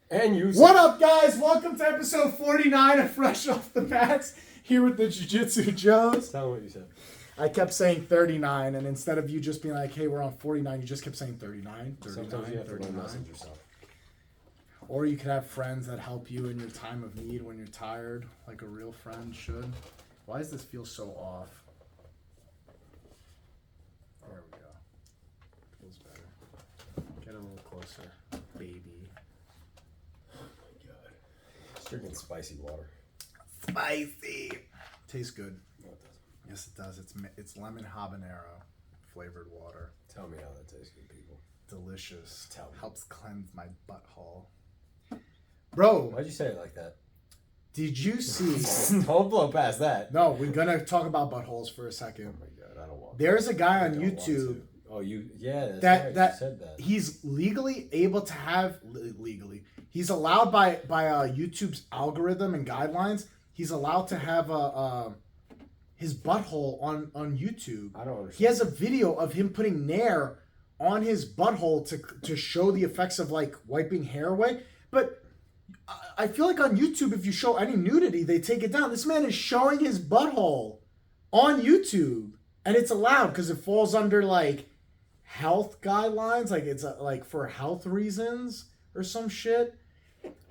And you. What up, guys? Welcome to episode 49 of Fresh Off the Mats. Here with the Jiu-Jitsu Joes. Tell me what you said. I kept saying 39, and instead of you just being like, hey, we're on 49, you just kept saying 39, 39, Sometimes you have to 39. learn message yourself. Or you could have friends that help you in your time of need when you're tired, like a real friend should. Why does this feel so off? There we go. Feels better. Get a little closer, baby. Oh my god. It's drinking spicy water. Spicy. Tastes good. No, it doesn't. Yes, it does. It's lemon habanero flavored water. Tell me how that tastes good, people. Delicious. Tell me. Helps cleanse my butthole. Bro, Why'd you say it like that? did you see? Don't blow past that. No, we're gonna talk about buttholes for a Oh second. my god, I don't want. There's a guy I on don't want YouTube to. Oh, yeah, that's that right. that You said that. he's legally able to have legally. He's allowed by YouTube's algorithm and guidelines. He's allowed to have his butthole on YouTube. I don't understand. He has a video of him putting Nair on his butthole to show the effects of like wiping hair away. But I feel like on YouTube, if you show any nudity, they take it down. This man is showing his butthole on YouTube, and it's allowed because it falls under like health guidelines, like it's like for health reasons or some shit.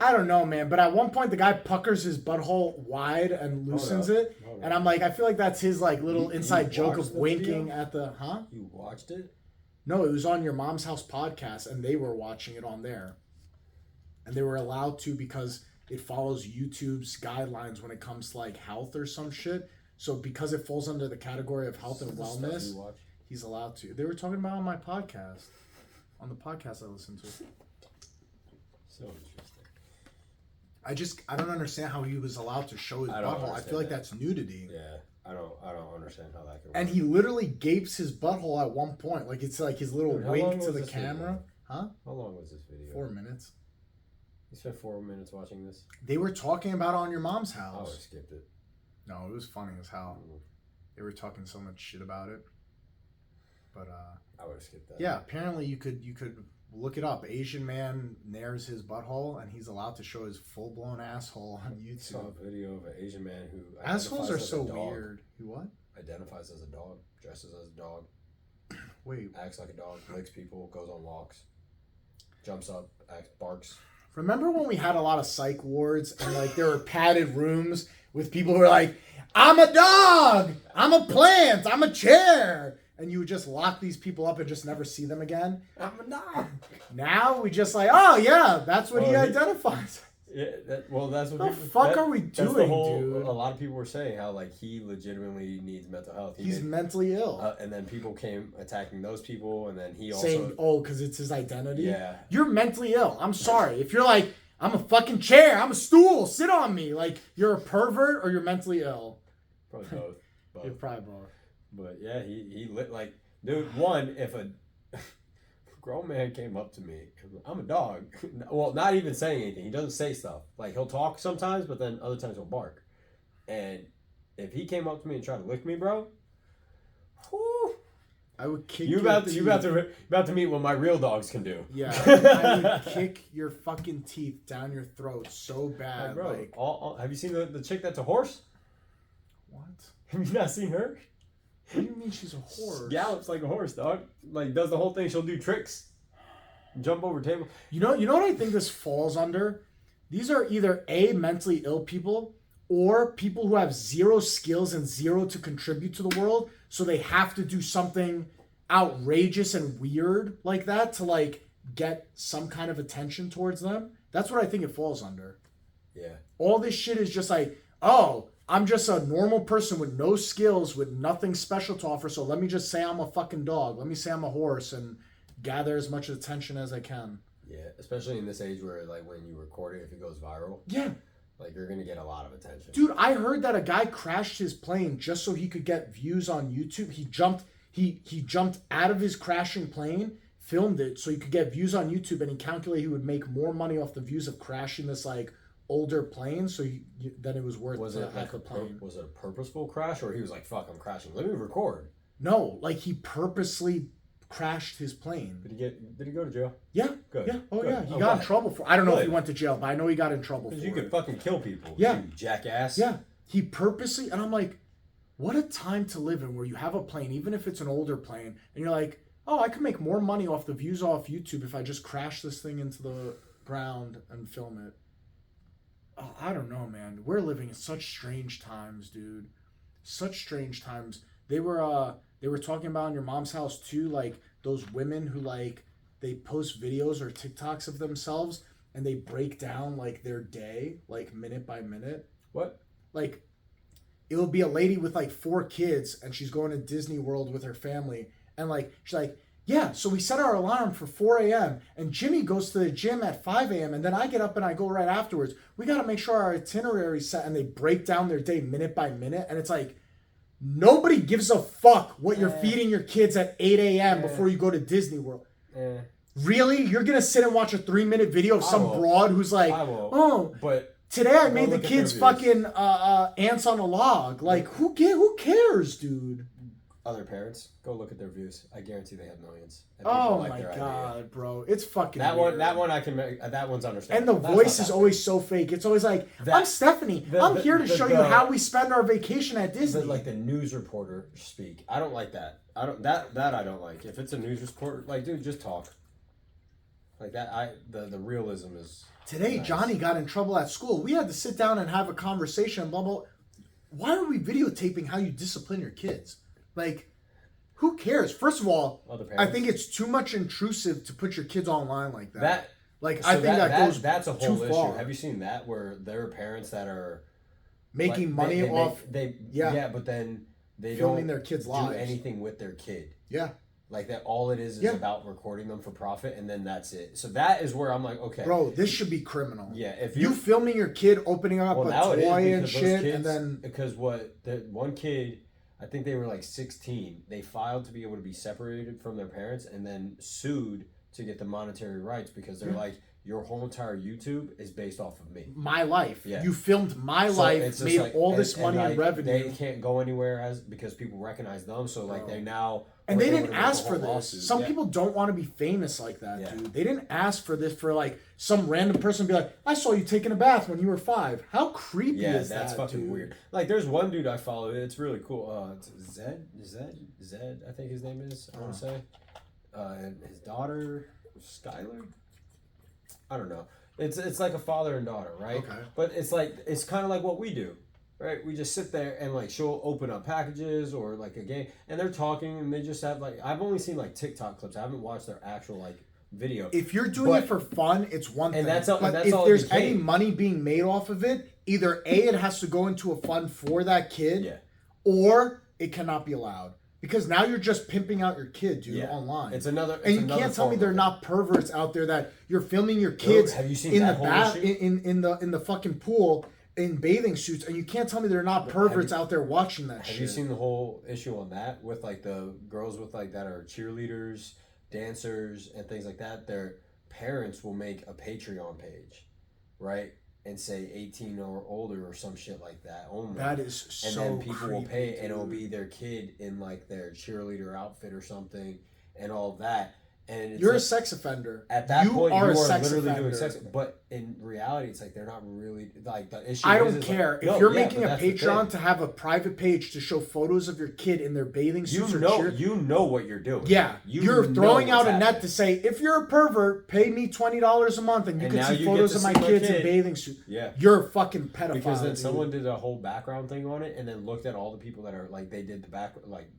I don't know, man. But at one point, the guy puckers his butthole wide and loosens it, and I'm like, I feel like that's his like little inside joke watched of the winking video? at the You watched it? No, it was on Your Mom's House podcast, and they were watching it on there. And they were allowed to because it follows YouTube's guidelines when it comes to like health or some shit. So because it falls under the category of health and The stuff wellness, you watch? he's allowed to. They were talking about it on my podcast. On the podcast I listened to. So interesting. I don't understand how he was allowed to show his I don't butthole. I understand feel like that. that's nudity. Yeah, I don't understand how that can work. And he literally gapes his butthole at one point. Like it's like his little Dude, how long wink to was the this camera. video? Huh? How long was this video? 4 minutes. You spent 4 minutes watching this? They were talking about it on Your Mom's I would have House. skipped it. No, it was funny as hell. Mm, They were talking so much shit about it. But I would have skipped that. yeah, apparently you could look it up. Asian man nares his butthole and he's allowed to show his full blown asshole on I saw YouTube. a video of an Asian man who Assholes identifies are as a so dog. weird. You what? Identifies as a dog, dresses as a dog, Wait. acts like a dog, licks people, goes on walks, jumps up, barks. Remember when we had a lot of psych wards and like there were padded rooms with people who were like, I'm a dog, I'm a plant, I'm a chair. And you would just lock these people up and just never see them again. I'm a dog. Now we just like, oh yeah, that's what Oh, he he- identifies. Yeah, that's what. The people, fuck are we that's the doing, whole, dude? A lot of people were saying how like he legitimately needs mental health. He's mentally ill. and then people came attacking those people, and then he Saying, also oh, because it's his identity. yeah. You're mentally ill. I'm sorry. If you're like, I'm a fucking chair, I'm a stool, sit on me. Like, you're a pervert or you're mentally ill. Probably both. You're probably both. But yeah, he lit like dude. One, if a grown man came up to me, I'm a dog. Well, not even saying anything. He doesn't say stuff. Like he'll talk sometimes, but then other times he'll bark. And if he came up to me and tried to lick me, bro, whew, I would kick you your about teeth. to meet what my real dogs can do. Yeah. I would kick your fucking teeth down your throat so bad. Like, bro, Like, have you seen the chick that's a horse? what? Have you not seen her? What do you mean she's a horse? Gallops like a horse, dog. Like does the whole thing. She'll do tricks, jump over table. You know what I think this falls under? These are either A, mentally ill people, or people who have zero skills and zero to contribute to the world, so they have to do something outrageous and weird like that to like get some kind of attention towards them. That's what I think it falls under. Yeah. All this shit is just like, oh, I'm just a normal person with no skills, with nothing special to offer, so let me just say I'm a fucking dog. Let me say I'm a horse and gather as much attention as I can. Yeah, especially in this age where like when you record it, if it goes viral, Yeah. like you're gonna get a lot of attention. Dude, I heard that a guy crashed his plane just so he could get views on YouTube. He jumped out of his crashing plane, filmed it so he could get views on YouTube, and he calculated he would make more money off the views of crashing this like older plane, so then it was worth Was the it like the plane. was it a purposeful crash, or he was like, "Fuck, I'm crashing. Let me record." No, like he purposely crashed his plane. Did he go to jail? Yeah. Good. Yeah. Oh Good. yeah. He Oh, got in good. trouble for. I don't know if Good. he went to jail, but I know he got in trouble for Because you it. could fucking kill people. Yeah. You jackass. Yeah. He purposely, and I'm like, what a time to live in where you have a plane, even if it's an older plane, and you're like, oh, I could make more money off the views off YouTube if I just crash this thing into the ground and film it. Oh, I don't know, man. We're living in such strange times, dude. Such strange times. They were talking about in your mom's house too, like those women who like they post videos or TikToks of themselves and they break down like their day, like minute by minute. What? Like it'll be a lady with like 4 kids and she's going to Disney World with her family and like she's like, yeah, so we set our alarm for 4 a.m. and Jimmy goes to the gym at 5 a.m. and then I get up and I go right afterwards. We got to make sure our itinerary's set, and they break down their day minute by minute. And it's like, nobody gives a fuck what you're feeding your kids at 8 a.m. before you go to Disney World. Really? You're going to sit and watch a 3-minute video of some broad who's like, but today I made the look at kids their views. fucking ants on a log. Like, who cares, dude? Other parents, go look at their views. I guarantee they have millions. And people Oh like my their god, idea. bro. It's fucking That weird. one I can make. That one's And understandable. the voice is always so fake. It's always like, I'm Stephanie. I'm here to show you how we spend our vacation at Disney. Like the news reporter speak. I don't like that. I don't that I don't like. If it's a news reporter, like, dude, just talk. Like that, the realism is. Today, nice. Johnny got in trouble at school. We had to sit down and have a conversation. Blah blah. Why are we videotaping how you discipline your kids? Like, who cares? First of all, I think it's too much intrusive to put your kids online like that. Like, so I think that goes that's a whole too issue. far. Have you seen that where there are parents that are Making money off but then they filming don't their kids' do lives. anything with their kid. Yeah. Like that, all it is Yeah. about recording them for profit, and then that's it. So that is where I'm like, okay, Bro, this should be criminal. yeah. If You filming your kid opening up a now it is toy and because those shit, kids, and then because what the one kid, I think they were like 16. They filed to be able to be separated from their parents, and then sued to get the monetary rights because they're like, your whole entire YouTube is based off of me. my life. Yeah. You filmed my So life, it's just made like- all this and, money like, in revenue. They can't go anywhere because people recognize them. So like they now. And are they able didn't to make a ask whole for this. lawsuit. Some Yeah. people don't want to be famous like that, Yeah. dude. They didn't ask for this for like some random person to be like, I saw you taking a bath when you were 5. How creepy Yeah, is that's that, fucking dude? weird. Like, there's one dude I follow. It's really cool. It's Zed, I think his name is. I want to say. And his daughter, Skylar. I don't know. It's like a father and daughter, right? Okay. But it's kind of like what we do, right? We just sit there and like she'll open up packages or like a game, and they're talking, and they just have like I've only seen like TikTok clips. I haven't watched their actual like video. If you're doing it for fun, it's one thing. that's but that's if all it there's became. any money being made off of it, either A, it has to go into a fund for that kid, Yeah. or it cannot be allowed. Because now you're just pimping out your kid, dude, online. It's another. And you another can't tell me form they're of it. not perverts out there that you're filming your kids have you seen in the that whole bath issue? in the fucking pool in bathing suits, and you can't tell me they're not perverts out there watching that shit. Have you seen the whole issue on that with like the girls with like that are cheerleaders, dancers, and things like that? Their parents will make a Patreon page, right, and say 18 or older or some shit like that only. That is so And then people will creepy, pay, dude. and it'll be their kid in like their cheerleader outfit or something, and all of that. And it's You're like, a sex offender. at that point, are you a are sex literally offender. doing sex. But in reality, it's like they're not really like the issue. I is don't like, care. no, If you're yeah, making but a that's the Patreon thing. to have a private page to show photos of your kid in their bathing suits or cheer, you know what you're doing. yeah, You you're know throwing out what's a net happening. to say, if you're a pervert, pay me $20 a month and you And can now see you get photos to of my see my kids in kid. bathing suits. Yeah. You're a fucking pedophile. Because then dude. someone did a whole background thing on it, and then looked at all the people that are like they did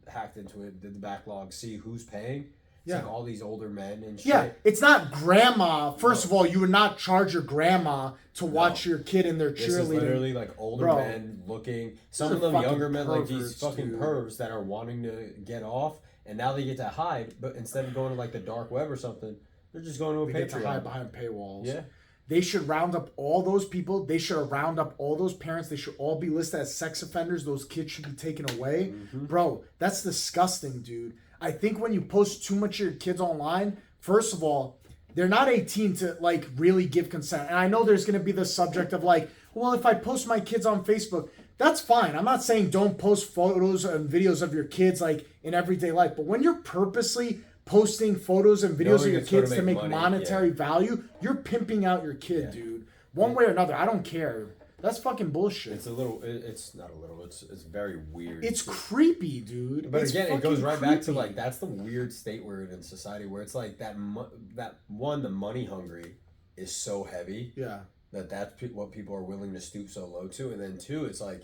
hacked into it, did the backlog, see who's paying. It's Yeah. like all these older men and shit. Yeah, it's not grandma. First of all, you would not charge your grandma to watch your kid in their This is cheerleading. literally like older Bro. men looking. Some These of are them fucking younger men, like these perverts, fucking dude. pervs that are wanting to get off, and now they get to hide. But instead of going to like the dark web or something, they're just going to a They get to hide Patreon. behind paywalls. Yeah. They should round up all those people. They should round up all those parents. They should all be listed as sex offenders. Those kids should be taken away. Mm-hmm. Bro, that's disgusting, dude. I think when you post too much of your kids online, first of all, they're not 18 to like really give consent. And I know there's going to be the subject of like, well, if I post my kids on Facebook, that's fine. I'm not saying don't post photos and videos of your kids like in everyday life. But when you're purposely posting photos and videos Knowing of your it's gonna kids to make make money, monetary value, you're pimping out your kid, dude. One way or another. I don't care. That's fucking bullshit. It's a little. It's not a little. It's very weird. It's creepy, dude. But it's again, it goes right back to creepy. like that's the weird state we're in society where it's like that. That one, the money hungry is so heavy. Yeah. That's what people are willing to stoop so low to, and then two, it's like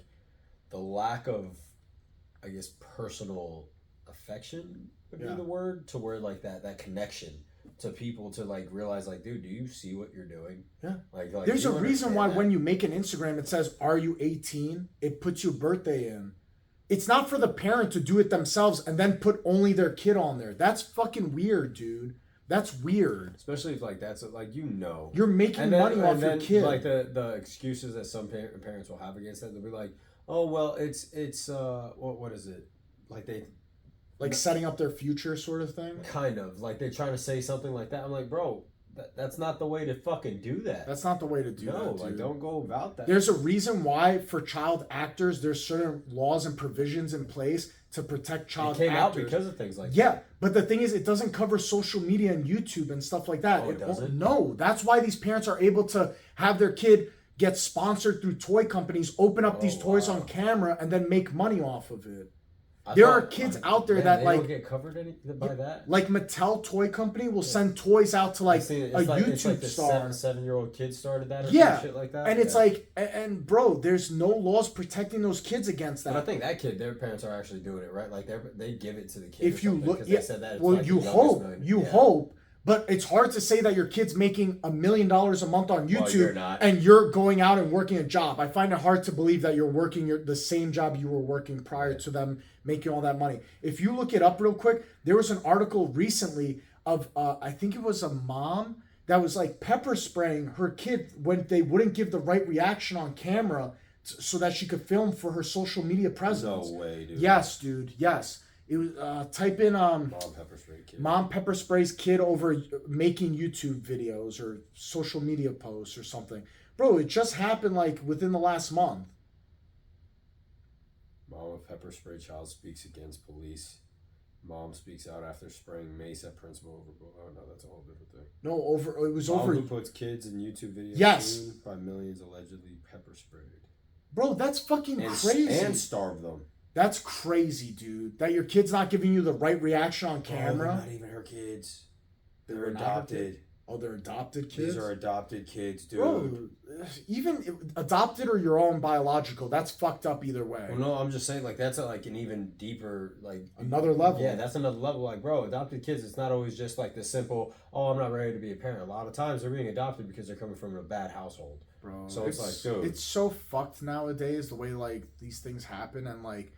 the lack of, I guess, personal affection would be the word, to where like that connection to people to like realize like, dude, do you see what you're doing? Yeah. Like There's a you reason why that? when you make an Instagram, it says, "Are you 18?" It puts your birthday in. It's not for the parent to do it themselves and then put only their kid on there. That's fucking weird, dude. That's weird. Especially if like that's like, you know, You're making money off your kid. Like the excuses that some parents will have against that, they'll be like, oh well, it's what is it, like they like setting up their future sort of thing. kind of like they're trying to say something like that. I'm like, bro, that's not the way to fucking do that. That's not the way to do that. No, Dude. like don't go about that. There's a reason why for child actors there's certain laws and provisions in place to protect child it came actors. out because of things like Yeah, that. but the thing is, it doesn't cover social media and YouTube and stuff like that. Oh, it doesn't? No, that's why these parents are able to have their kid get sponsored through toy companies, open up these toys on camera, and then make money off of it. There are kids out there that they like don't get covered by that. like Mattel Toy Company will send toys out to like a YouTube the star. 7-year-old kid started that or Yeah, some shit like that. And it's like, and bro, there's no laws protecting those kids against that. But I think that kid, their parents are actually doing it right. Like they give it to the kid. If you look, they said that it's well, like you the youngest hope, million. hope, but it's hard to say that your kid's making $1 million a month on YouTube you're not. and you're going out and working a job. I find it hard to believe that you're working the same job you were working prior to them making all that money. If you look it up real quick, there was an article recently of I think it was a mom that was like pepper spraying her kid when they wouldn't give the right reaction on camera so that she could film for her social media presence. No way, dude. Yes, dude. Yes. It was type in Mom pepper spray kid. Mom pepper sprays kid over making YouTube videos or social media posts or something. Bro, it just happened like within the last month. Mom of pepper spray child speaks against police. Mom speaks out after spraying mace at principal over. Oh no, that's a whole different thing. No, it was Mom over. who puts kids in YouTube videos. Yes. Seen by millions allegedly pepper sprayed. Bro, that's fucking crazy. And starve them. That's crazy, dude. That your kid's not giving you the right reaction on camera. Oh, they're not even her kids. They're not her adopted. Oh, they're adopted kids? These are adopted kids, dude. Bro, even adopted or your own biological, that's fucked up either way. Well, no, I'm just saying, like, that's like an even deeper, like... Another level. Yeah, that's another level. Like, bro, adopted kids, it's not always just like the simple, oh, I'm not ready to be a parent. A lot of times they're being adopted because they're coming from a bad household. Bro, So it's like, dude. It's so fucked nowadays, the way, like, these things happen, and, like,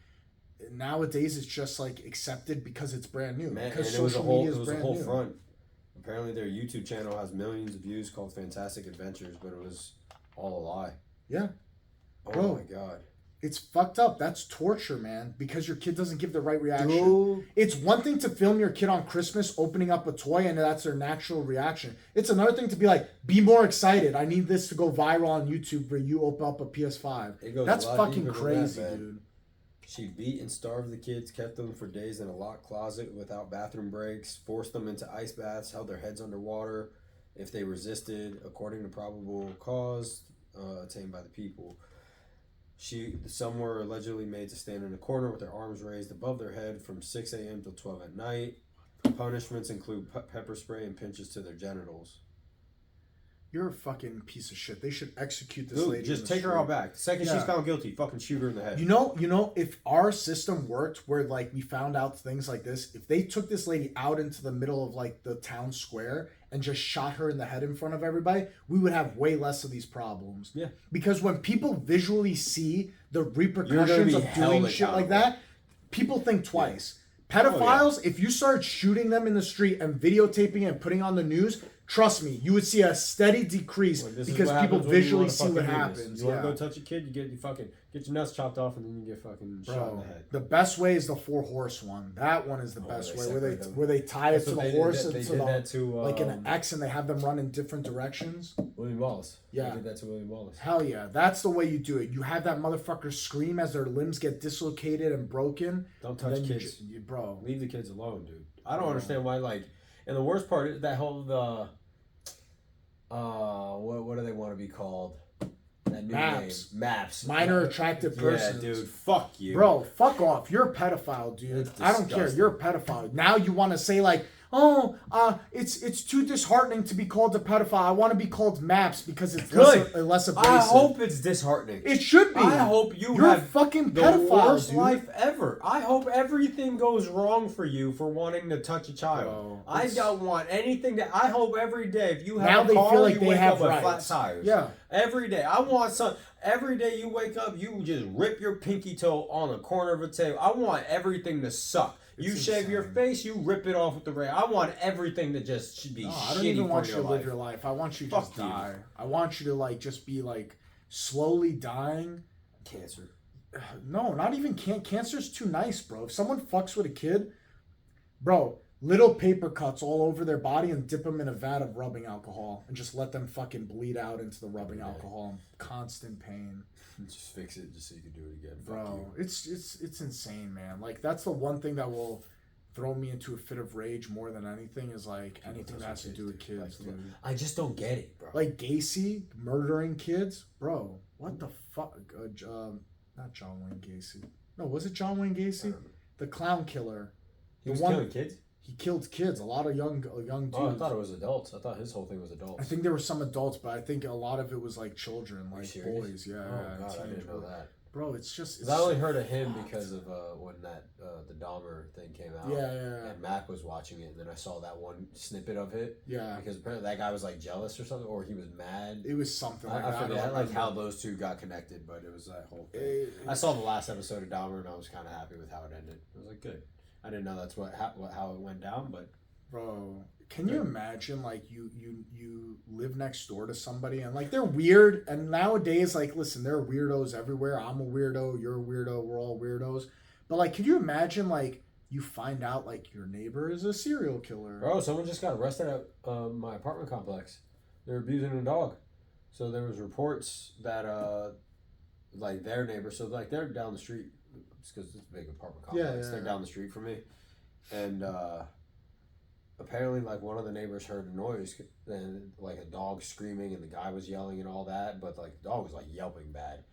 nowadays it's just, like, accepted because it's brand new. Man, because and it was social media is a brand whole new. front. Apparently their YouTube channel has millions of views called Fantastic Adventures, but it was all a lie. Yeah. Oh Bro. my god. It's fucked up. That's torture, man, because your kid doesn't give the right reaction. Dude. It's one thing to film your kid on Christmas opening up a toy and that's their natural reaction. It's another thing to be like, be more excited. I need this to go viral on YouTube where you open up a PS5. It goes That's a lot fucking deeper than crazy, that, man. dude. She beat and starved the kids, kept them for days in a locked closet without bathroom breaks, forced them into ice baths, held their heads underwater if they resisted, according to probable cause attained by the people. Some were allegedly made to stand in a corner with their arms raised above their head from 6 a.m. till 12 at night. Punishments include pepper spray and pinches to their genitals. You're a fucking piece of shit. They should execute this Dude, lady. just in the take her street. out back. The second she's Yeah. found guilty, fucking shoot her in the head. You know, if our system worked where like we found out things like this, if they took this lady out into the middle of like the town square and just shot her in the head in front of everybody, we would have way less of these problems. Yeah. Because when people visually see the You're repercussions gonna be of held doing shit like that, people think twice. Pedophiles, if you start shooting them in the street and videotaping it and putting on the news, trust me, you would see a steady decrease This is because what people happens when you visually wanna see what fucking do this. happens. You want to Yeah. go touch a kid, get your nuts chopped off, and then you get fucking shot in the head. The best way is the 4-horse one. That one is the Oh, best they way separate them. where they tie That's it to what the they did horse that- and they to did the that to, like an X, and they have them run in different directions. William Wallace. Yeah. They did that to William Wallace. Hell yeah, that's the way you do it. You have that motherfucker scream as their limbs get dislocated and broken. Don't and touch then kids. bro. Leave the kids alone, dude. I don't understand why. Like, and the worst part is that whole what do they want to be called? That new Maps. name. Maps. Minor attractive persons. Yeah, dude. Fuck you, bro. Fuck off. You're a pedophile, dude. It's I don't care. You're a pedophile. Now you want to say like, oh, it's too disheartening to be called a pedophile. I want to be called Maps because it's less abrasive. I hope it's disheartening. It should be. I hope you're a fucking pedophile, the worst dude. life ever. I hope everything goes wrong for you for wanting to touch a child. Bro, I don't want anything that. I hope every day if you have now a they car, feel like you they wake have up with rights. flat tires. Yeah. Every day, I want some. Every day you wake up, you just rip your pinky toe on the corner of a table. I want everything to suck. You shave your face, you rip it off with the ray. I want everything to just should be shitty. I don't even want you to life. live your life. I want you to Fuck just you. die. I want you to like just be like slowly dying. Cancer. No, not even cancer's too nice, bro. If someone fucks with a kid, bro, little paper cuts all over their body and dip them in a vat of rubbing alcohol and just let them fucking bleed out into the rubbing alcohol. Constant pain. Just fix it just so you can do it again. Bro, it's insane, man. Like that's the one thing that will throw me into a fit of rage more than anything is like anything that has to do with kids, dude. I just don't get it, bro. Like Gacy murdering kids, bro. What the fuck? Not John Wayne Gacy. No, was it John Wayne Gacy? The clown killer. He was killing kids? He killed kids. A lot of young dudes. Oh, I thought it was adults. I thought his whole thing was adults. I think there were some adults, but I think a lot of it was like children, like boys. Yeah. Oh god, I didn't know that. Bro, it's just. Because I only heard of him because of when that the Dahmer thing came out. Yeah. And Mac was watching it, and then I saw that one snippet of it. Yeah. Because apparently that guy was like jealous or something, or he was mad. It was something like I that. forget like how those two got connected, but it was that whole thing. I saw the last episode of Dahmer, and I was kind of happy with how it ended. I was like, good. I didn't know that's how it went down, but. Bro, can you imagine like you live next door to somebody and like they're weird, and nowadays like listen, there are weirdos everywhere. I'm a weirdo, you're a weirdo, we're all weirdos. But like could you imagine like you find out like your neighbor is a serial killer? Bro, someone just got arrested at my apartment complex. They're abusing a dog. So there was reports that like their neighbor, so like they're down the street because it's a big apartment complex. They're down the street from me. And apparently like one of the neighbors heard a noise and like a dog screaming and the guy was yelling and all that, but like the dog was like yelping bad.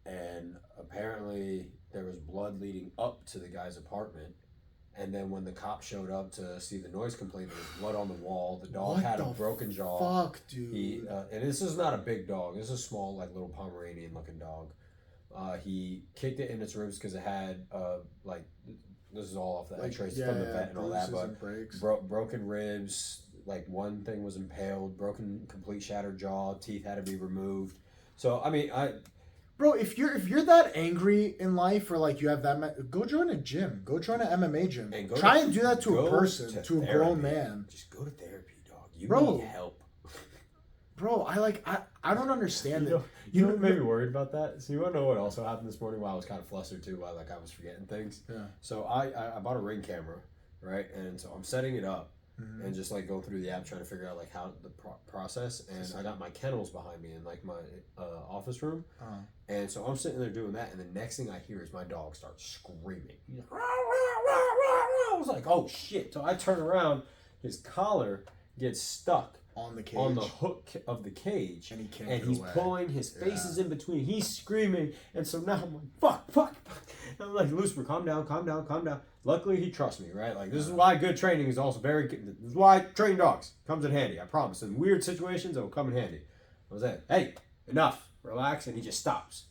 And apparently there was blood leading up to the guy's apartment. And then when the cop showed up to see the noise complaint, there was blood on the wall. The dog had a broken jaw. Fuck, dude. And this is not a big dog. This is a small, like little Pomeranian looking dog. He kicked it in its ribs because it had like. This is all off the x-rays from the vet and all that, but broken ribs, like one thing was impaled, broken, complete shattered jaw, teeth had to be removed. So I mean, bro, if you're that angry in life or like you have that, go join a gym, go join an MMA gym, and try and do that to a person, to a grown man. Just go to therapy, dog. You need help. Bro, I don't understand it. You know what made me worried about that? So you want to know what also happened this morning while I was kind of flustered too, while like I was forgetting things? Yeah. So I bought a Ring camera, right? And so I'm setting it up and just like going through the app trying to figure out like how the process. And I got my kennels behind me in like my office room. And so I'm sitting there doing that, and the next thing I hear is my dog starts screaming. He's like, rah, rah, rah, rah, rah. I was like, oh shit. So I turn around, his collar gets stuck on the cage, on the hook of the cage, and he's pulling. His face is in between. He's screaming, and so now I'm like, fuck. And I'm like, Lucifer, calm down. Luckily, he trusts me, right? Like this is why good training is also very. This is why training dogs comes in handy. I promise. In weird situations, it will come in handy. I was like, hey, enough, relax, and he just stops.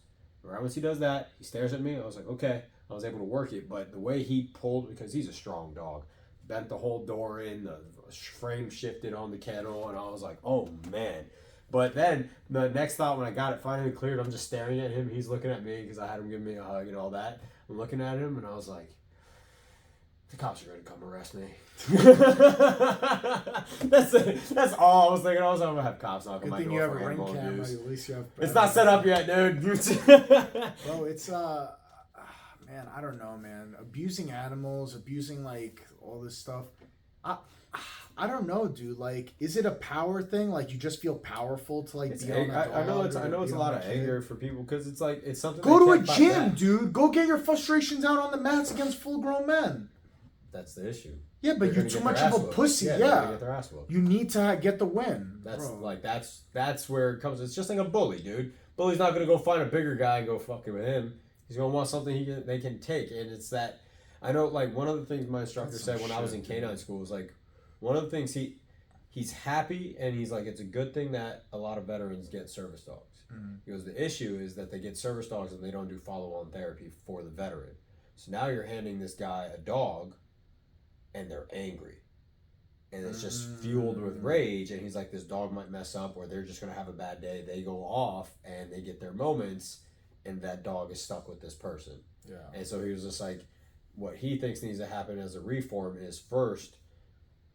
Right once he does that, he stares at me. I was like, okay. I was able to work it, but the way he pulled, because he's a strong dog, bent the whole door in, the frame shifted on the kennel, and I was like, oh man. But then the next thought when I got it finally cleared, I'm just staring at him. He's looking at me because I had him give me a hug and all that. I'm looking at him, and I was like, the cops are going to come arrest me. That's all I was thinking. I was going to have cops knock on my door. Good thing you have a for Ring animal camera. abuse. At least you have. It's not set up yet, dude. Bro, it's man, I don't know, man. Abusing animals, abusing like all this stuff. I don't know, dude. Like, is it a power thing? Like, you just feel powerful to like be on a dog? I know it's a lot of anger for people because it's like it's something. Go to a gym, dude. Go get your frustrations out on the mats against full-grown men. that's the issue. Yeah, but They're you're gonna too get much their of ass a whooped. pussy. They're Yeah, gonna get their ass whooped. you need to get the win. That's bro. like that's where it comes. It's just like a bully, dude. Bully's not gonna go find a bigger guy and go fucking with him. He's gonna want something they can take, and it's that. I know, like one of the things my instructor That's said some when I was in shit, canine dude. school was like, one of the things he's happy and he's like, it's a good thing that a lot of veterans get service dogs. He goes, the issue is that they get service dogs and they don't do follow-on therapy for the veteran. So now you're handing this guy a dog, and they're angry. And it's just fueled with rage, and he's like, this dog might mess up, or they're just gonna have a bad day. They go off, and they get their moments, and that dog is stuck with this person. Yeah. And so he was just like, what he thinks needs to happen as a reform is first,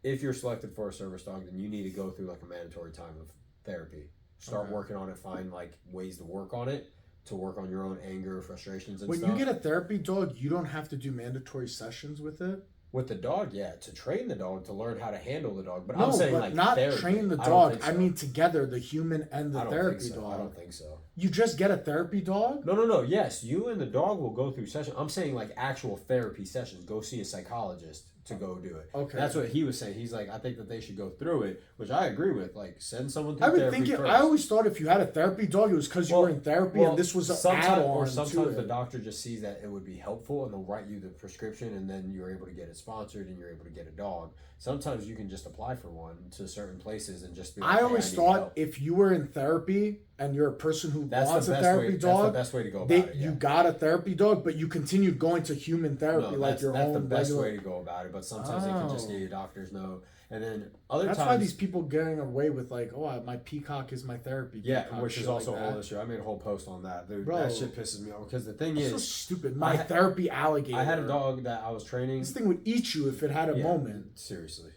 if you're selected for a service dog, then you need to go through like a mandatory time of therapy. Start Okay. working on it, find like ways to work on it, to work on your own anger, frustrations, and When stuff. you get a therapy dog, you don't have to do mandatory sessions with it. With the dog, yeah, to train the dog, to learn how to handle the dog. But No, I'm saying but like not therapy. train the I don't dog. think I so. mean together, the human and the I don't therapy think so. dog. I don't think so. You just get a therapy dog? No. Yes, you and the dog will go through sessions. I'm saying like actual therapy sessions. Go see a psychologist to go do it. Okay. That's what he was saying. He's like, I think that they should go through it, which I agree with. Like, send someone through I would therapy think first. I always thought if you had a therapy dog, it was because you were in therapy and this was an sometimes, add-on or to sometimes the it. doctor just sees that it would be helpful and they'll write you the prescription, and then you're able to get it sponsored and you're able to get a dog. Sometimes you can just apply for one to certain places and just be like, I hey, always need thought help. if you were in therapy and you're a person who That's wants the a best therapy way. That's the dog, best way to go about they, it. Yeah. you got a therapy dog, but you continued going to human therapy No, like that's, your that's own the best regular. way to go about it. But sometimes they can just Oh. get you a doctor's note, and then other That's times. why these people getting away with like, oh, my peacock is my therapy. yeah, peacock, which is shit also like a whole that. issue. I made a whole post on that. Dude, Bro. that shit pisses me off because the thing That's so is, stupid. I My had- therapy alligator. I had a dog that I was training. This thing would eat you if it had a Yeah, moment. Seriously.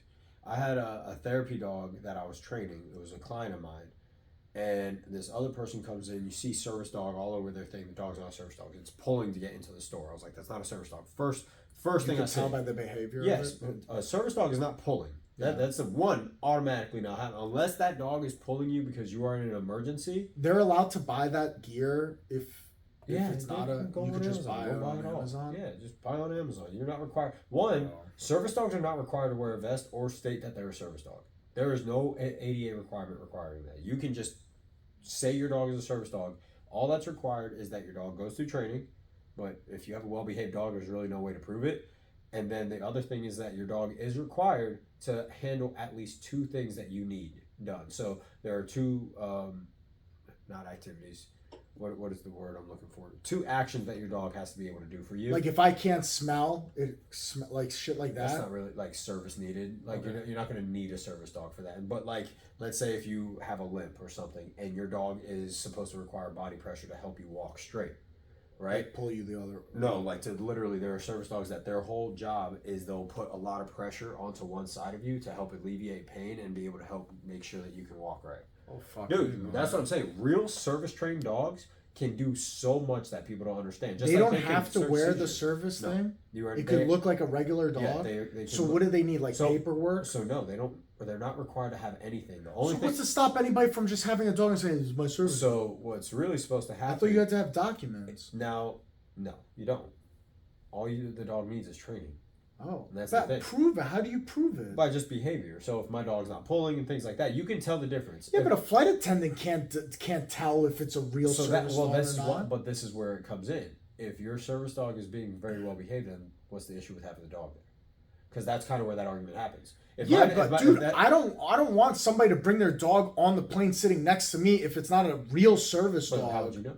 I had a therapy dog that I was training. It was a client of mine. And this other person comes in, you see service dog all over their thing. The dog's not a service dog. It's pulling to get into the store. I was like, that's not a service dog. First You thing I can tell said. by the behavior. Yes, Of it. a service dog is not pulling. Yeah. That's the one automatically not happen unless that dog is pulling you because you are in an emergency. They're allowed to buy that gear if Yeah, it's they not can a. go You on could just Amazon. buy Go it on it all. Amazon. Yeah, just buy on Amazon. You're not required. One, Oh. service dogs are not required to wear a vest or state that they're a service dog. There is no ADA requirement requiring that. You can just say your dog is a service dog. All that's required is that your dog goes through training. But if you have a well-behaved dog, there's really no way to prove it. And then the other thing is that your dog is required to handle at least two things that you need done. So there are two, not activities. What is the word I'm looking for? Two actions that your dog has to be able to do for you. Like if I can't smell it, like shit like That's that. not really like service needed. Like Okay. you're not going to need a service dog for that. But like, let's say if you have a limp or something, and your dog is supposed to require body pressure to help you walk straight, right? Like pull you the other. No, like to literally, there are service dogs that their whole job is they'll put a lot of pressure onto one side of you to help alleviate pain and be able to help make sure that you can walk right. Oh fuck. Dude, that's what I'm saying. Real service trained dogs can do so much that people don't understand. Just They like don't can have to search wear the seizures. service No. thing. You are, It they- could look like a regular dog. Yeah, they can So look- what do they need? Like So- paperwork? So no, they don't. They're not required to have anything. The only So thing. what's to stop anybody from just having a dog and saying, "This is my service"? So what's really supposed to I happen? thought you had to have documents. Now, no, you don't. All the dog needs is training Oh, That's the but thing. prove it. How do you prove it? by just behavior. So if my dog's not pulling and things like that, you can tell the difference. Yeah, If- but a flight attendant can't tell if it's a real so service that well, dog this or is not. what. But this is where it comes in. If your service dog is being very well behaved, then what's the issue with having the dog there? Because that's kind of where that argument happens. If Yeah, mine- if but my- if dude, that- I don't want somebody to bring their dog on the plane sitting next to me if it's not a real service but dog. how would you know?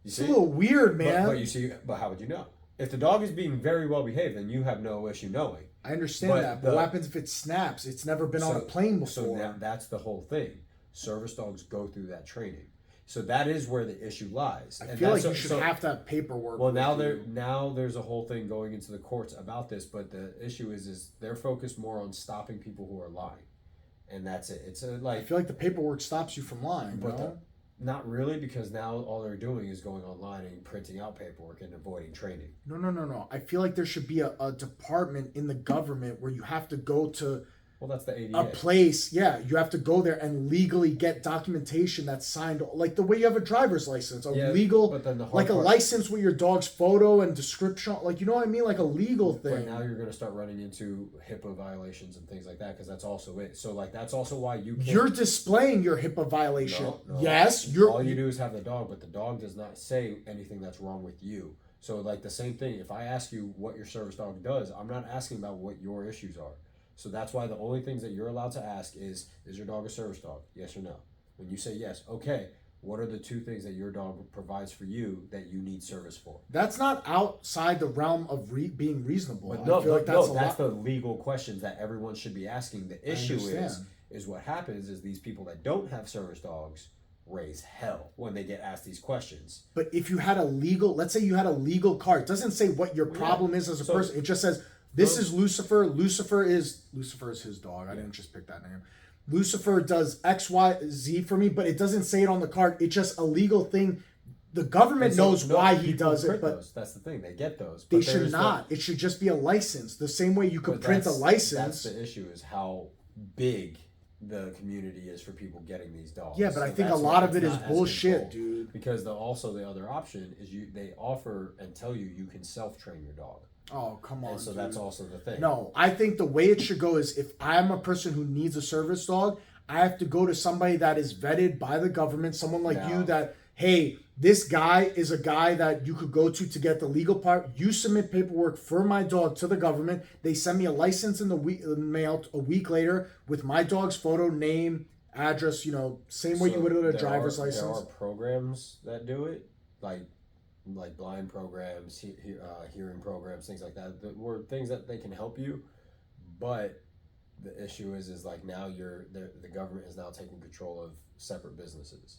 You It's a little weird, man. But you see, but how would you know? If the dog is being very well behaved, then you have no issue knowing. I understand but that, but what happens if it snaps? It's never been on a plane before. So that's the whole thing. Service dogs go through that training. So that is where the issue lies. I And feel like that's- you should have to have paperwork. Well, with you. now there's a whole thing going into the courts about this, but the issue is they're focused more on stopping people who are lying, and that's it. It's I like feel like the paperwork stops you from lying, But bro. not really, because now all they're doing is going online and printing out paperwork and avoiding training. No. I feel like there should be a department in the government where you have to go to Well, that's the a ADA. place. Yeah, you have to go there and legally get documentation that's signed, like the way you have a driver's license, a Yeah, legal, but then the hard like a part- license with your dog's photo and description, like, you know what I mean, like a legal But thing. now you're going to start running into HIPAA violations and things like that because that's also it. So like that's also why you can't. You're displaying your HIPAA violation. No. Yes, you're. All you do is have the dog, but the dog does not say anything that's wrong with you. So like the same thing. If I ask you what your service dog does, I'm not asking about what your issues are. So that's why the only things that you're allowed to ask is your dog a service dog? Yes or no? When you say yes, okay. What are the two things that your dog provides for you that you need service for? That's not outside the realm of being reasonable. But I feel like that's that's the legal questions that everyone should be asking. The issue understand. is what happens is these people that don't have service dogs raise hell when they get asked these questions. But if you had a legal, let's say you had a legal card, it doesn't say what your problem is as a person. It just says this is Lucifer. Lucifer is his dog. I didn't just pick that name. Lucifer does X, Y, Z for me, but it doesn't say it on the card. It's just a legal thing. The government knows why he does it, but that's the thing. They get those. They should not. It should just be a license. The same way you could print a license. That's the issue, is how big the community is for people getting these dogs. Yeah, but I think a lot of it is bullshit, dude. Because also the other option is they offer and tell you can self-train your dog. Oh, come on. And so dude. that's also the thing. No, I think the way it should go is if I'm a person who needs a service dog, I have to go to somebody that is vetted by the government, someone like you that, hey, this guy is a guy that you could go to get the legal part. You submit paperwork for my dog to the government. They send me a license in the mail a week later with my dog's photo, name, address, same way you would with a driver's license. There are programs that do it, like blind programs, hearing programs, things like that. That were things that they can help you, but the issue is like now the government is now taking control of separate businesses,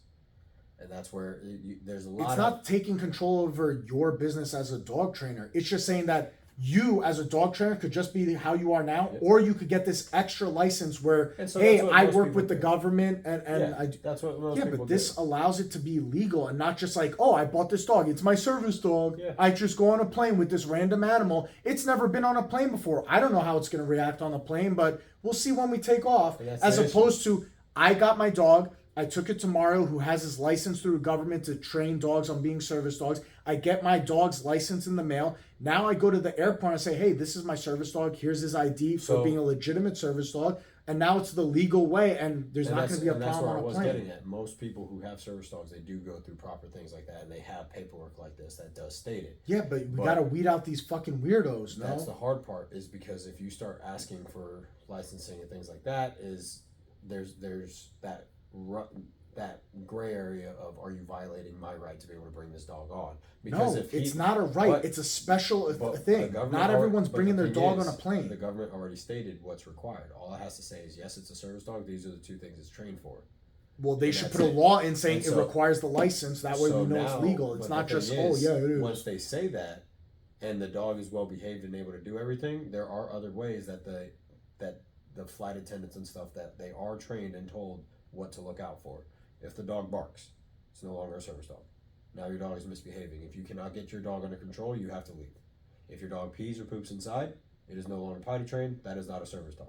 and that's where there's a lot. It's not taking control over your business as a dog trainer. It's just saying that you as a dog trainer could just be how you are now, or you could get this extra license where, hey, I work with the government and I do. That's what most people but this allows it to be legal and not just like, oh, I bought this dog. It's my service dog. Yeah. I just go on a plane with this random animal. It's never been on a plane before. I don't know how it's going to react on the plane, but we'll see when we take off. As opposed to, I got my dog. I took it to Mario, who has his license through the government to train dogs on being service dogs. I get my dog's license in the mail. Now I go to the airport and say, hey, this is my service dog. Here's his ID for being a legitimate service dog. And now it's the legal way, and there's not going to be a problem on a plane. That's where I was getting at. Most people who have service dogs, they do go through proper things like that, and they have paperwork like this that does state it. Yeah, but we got to weed out these fucking weirdos, no? That's the hard part, is because if you start asking for licensing and things like that, there's that gray area of, are you violating my right to be able to bring this dog on? Because it's not a right. It's a special thing. Not everyone's bringing their dog on a plane. The government already stated what's required. All it has to say is, yes, it's a service dog. These are the two things it's trained for. Well, they should put a law in saying it requires the license. That way we know it's legal. It's not just, it is. Once they say that, and the dog is well behaved and able to do everything, there are other ways that the flight attendants and stuff, that they are trained and told what to look out for. If the dog barks, it's no longer a service dog. Now your dog is misbehaving. If you cannot get your dog under control, you have to leave. If your dog pees or poops inside, it is no longer potty trained. That is not a service dog.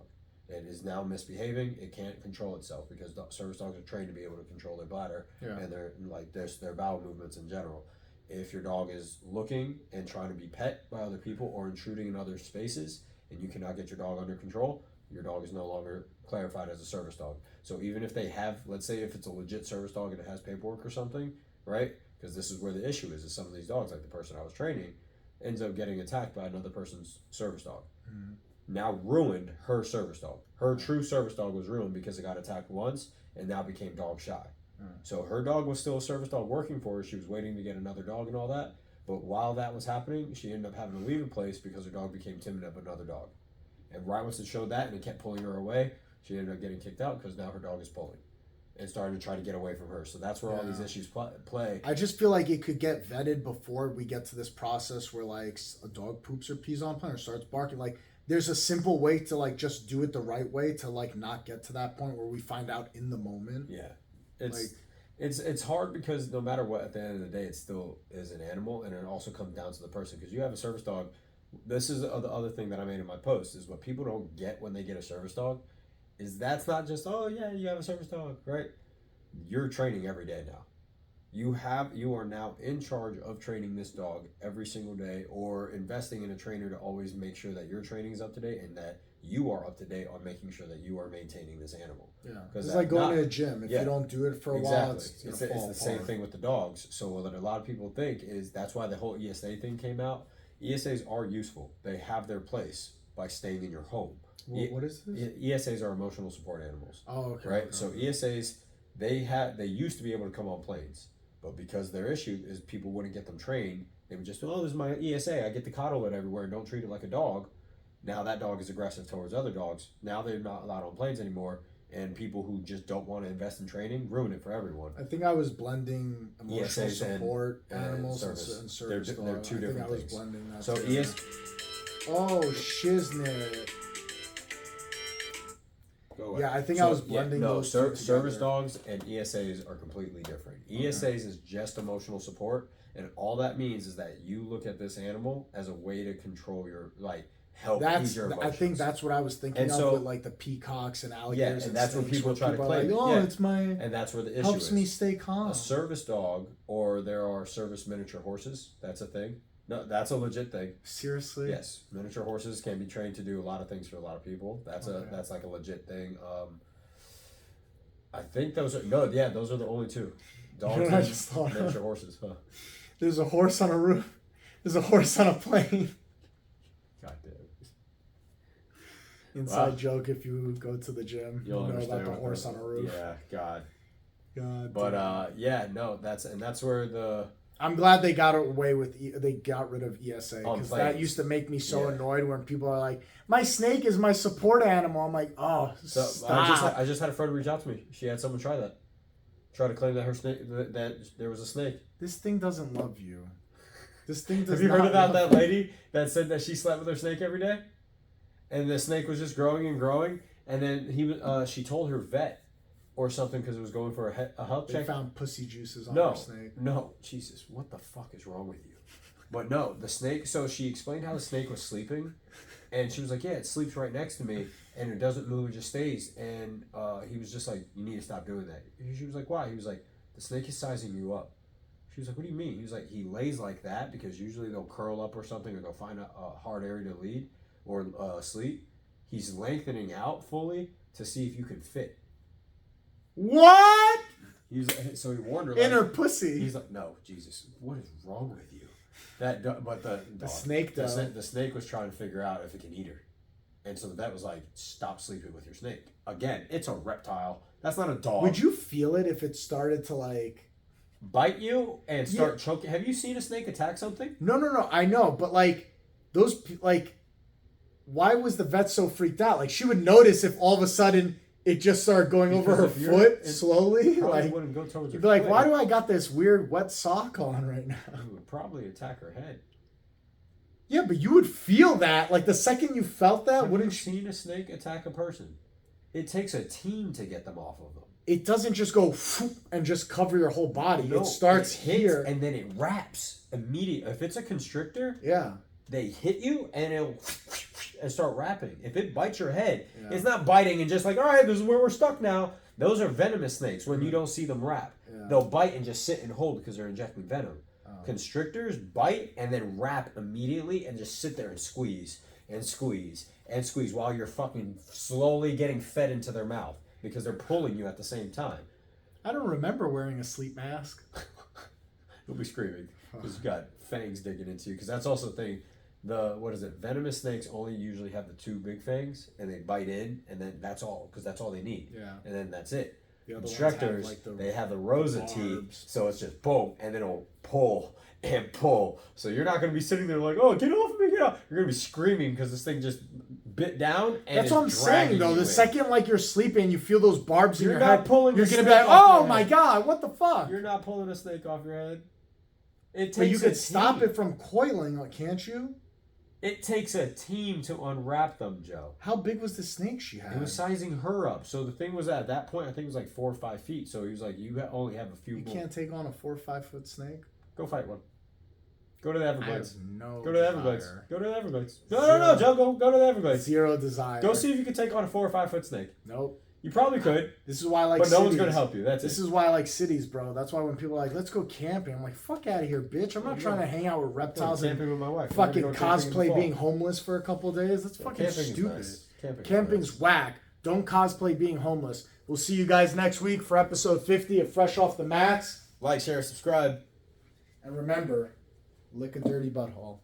It is now misbehaving. It can't control itself, because service dogs are trained to be able to control their bladder and their bowel movements in general. If your dog is looking and trying to be pet by other people or intruding in other spaces, and you cannot get your dog under control, your dog is no longer clarified as a service dog. So even if they have, let's say if it's a legit service dog and it has paperwork or something, right? Because this is where the issue is some of these dogs, like the person I was training, ends up getting attacked by another person's service dog. Mm-hmm. Now ruined her service dog. Her true service dog was ruined because it got attacked once and now became dog shy. So her dog was still a service dog working for her. She was waiting to get another dog and all that. But while that was happening, she ended up having to leave the place because her dog became timid of another dog. And right once it showed that and it kept pulling her away, she ended up getting kicked out because now her dog is pulling and starting to try to get away from her. So that's where all these issues play. I just feel like it could get vetted before we get to this process where like a dog poops or pees on a plane or starts barking. Like there's a simple way to like just do it the right way to like not get to that point where we find out in the moment. Yeah. It's hard because no matter what, at the end of the day, it still is an animal, and it also comes down to the person. Because you have a service dog. This is the other thing that I made in my post, is what people don't get when they get a service dog is that's not just, oh yeah, you have a service dog, right? You're training every day now. You are now in charge of training this dog every single day, or investing in a trainer to always make sure that your training is up to date and that you are up to date on making sure that you are maintaining this animal. Yeah, it's like going to a gym. If Yeah. you don't do it for a Exactly. while, it's the same thing with the dogs. So what a lot of people think is that's why the whole ESA thing came out. ESAs are useful. They have their place by staying in your home. What is this? ESAs are emotional support animals. Oh, okay. Right. Okay. So ESAs, they used to be able to come on planes, but because their issue is people wouldn't get them trained, they would just, oh, this is my ESA. I get to coddle it everywhere and don't treat it like a dog. Now that dog is aggressive towards other dogs. Now they're not allowed on planes anymore, and people who just don't want to invest in training ruin it for everyone. I think I was blending emotional ESAs support and animals service. and service. They're two I different think I was things. blending that. So together. Oh, shiznit. Go ahead. Yeah, I think I was blending those two service together. dogs and ESAs are completely different. ESAs is just emotional support, and all that means is that you look at this animal as a way to control your help ease your emotions. I think that's what I was thinking And of so- with like the peacocks and alligators. and that's what snakes, people try to are claim. Like, oh, Yeah. it's my And that's where the issue helps is. me stay calm. A service dog, or there are service miniature horses. That's a thing. No, that's a legit thing. Seriously? Yes, miniature horses can be trained to do a lot of things for a lot of people. That's like a legit thing. I think those are those are the only two. Dogs I and just thought- miniature horses. Huh. There's a horse on a roof. There's a horse on a plane. God damn. Inside Wow. joke if you go to the gym. You'll you know understand about the what horse on a roof. Yeah, God. God But damn. that's where the I'm glad they got away with they got rid of ESA On because that planes. used to make me so Yeah. annoyed when people are like, "My snake is my support animal." I'm like, "Oh, so stop!" I just had a friend reach out to me. She had someone try to claim that her snake that there was a snake. This thing doesn't love you. This thing does. Have you heard not about love that lady that said that she slept with her snake every day, and the snake was just growing and growing, and then she told her vet or something because it was going for a health They check. found pussy juices on No, her snake. no, Jesus, what the fuck is wrong with you? But no, the snake. So she explained how the snake was sleeping, and she was like, "Yeah, it sleeps right next to me, and it doesn't move; it just stays." And he was just like, "You need to stop doing that." She was like, "Why?" He was like, "The snake is sizing you up." She was like, "What do you mean?" He was like, "He lays like that because usually they'll curl up or something, or they'll find a hard area to lead or sleep. He's lengthening out fully to see if you can fit." What? So he warned her. In like, her pussy. He's like, "No, Jesus, what is wrong with you?" But the snake, though. the snake was trying to figure out if it can eat her, and so the vet was like, "Stop sleeping with your snake." Again, it's a reptile. That's not a dog. Would you feel it if it started to like? bite you and start choking? Have you seen a snake attack something? No. I know, but like why was the vet so freaked out? Like she would notice if all of a sudden it just started going over her Because if you're- foot it slowly. Probably Like wouldn't go towards her. you'd be like, foot. why do I got this weird wet sock on right now? It would probably attack her head. Yeah, but you would feel that. Like the second you felt that, Have you wouldn't you? seen a snake attack a person? It takes a team to get them off of them. It doesn't just go and just cover your whole body. No, it starts hits here. and then it wraps immediately. If it's a constrictor, Yeah. they hit you and it'll and start wrapping. If it bites your head, Yeah. it's not biting and just like, all right, this is where we're stuck now. Those are venomous snakes when you don't see them wrap. Yeah. They'll bite and just sit and hold because they're injecting venom. Oh. Constrictors bite and then wrap immediately and just sit there and squeeze and squeeze and squeeze while you're fucking slowly getting fed into their mouth because they're pulling you at the same time. I don't remember wearing a sleep mask. You'll be screaming because you got fangs digging into you. Because that's also the thing. Venomous snakes only usually have the two big fangs, and they bite in, and then that's all. Because that's all they need. Yeah. And then that's it. The other ones Constrictors, have, like, they have the rows of barbs. teeth, so it's just boom, and then it'll pull and pull. So you're not going to be sitting there like, oh, get off of me, get off. You're going to be screaming because this thing just bit down. And That's what I'm saying, though. The second like you're sleeping, you feel those barbs in You're your not head. pulling You're the gonna be snake like, off "Oh your my head. god, what the fuck?" You're not pulling a snake off your head. It takes But you a could stop team. it from coiling, like, can't you? It takes a team to unwrap them, Joe. How big was the snake she had? It was sizing her up. So the thing was at that point, I think it was like 4 or 5 feet. So he was like, only have a few You more. can't take on a 4 or 5 foot snake. Go fight one. Go to the I Everglades. have no Go to the Everglades. desire. Go to the Everglades. No, Jungle. Go to the Everglades. Zero desire. Go see if you can take on a 4 or 5 foot snake. Nope. You probably could, This is why I like but no one's cities. going to help you. That's This it. is why I like cities, bro. That's why when people are like, let's go camping, I'm like, fuck out of here, bitch. I'm not trying to hang out with I'm reptiles and camping with my wife. fucking We're gonna go camping in the cosplay fall. being homeless for a couple of days. That's fucking Camping is stupid. nice. Camping is Camping's nice. whack. Don't cosplay being homeless. We'll see you guys next week for episode 50 of Fresh Off the Mats. Like, share, subscribe. And remember, lick a dirty butthole.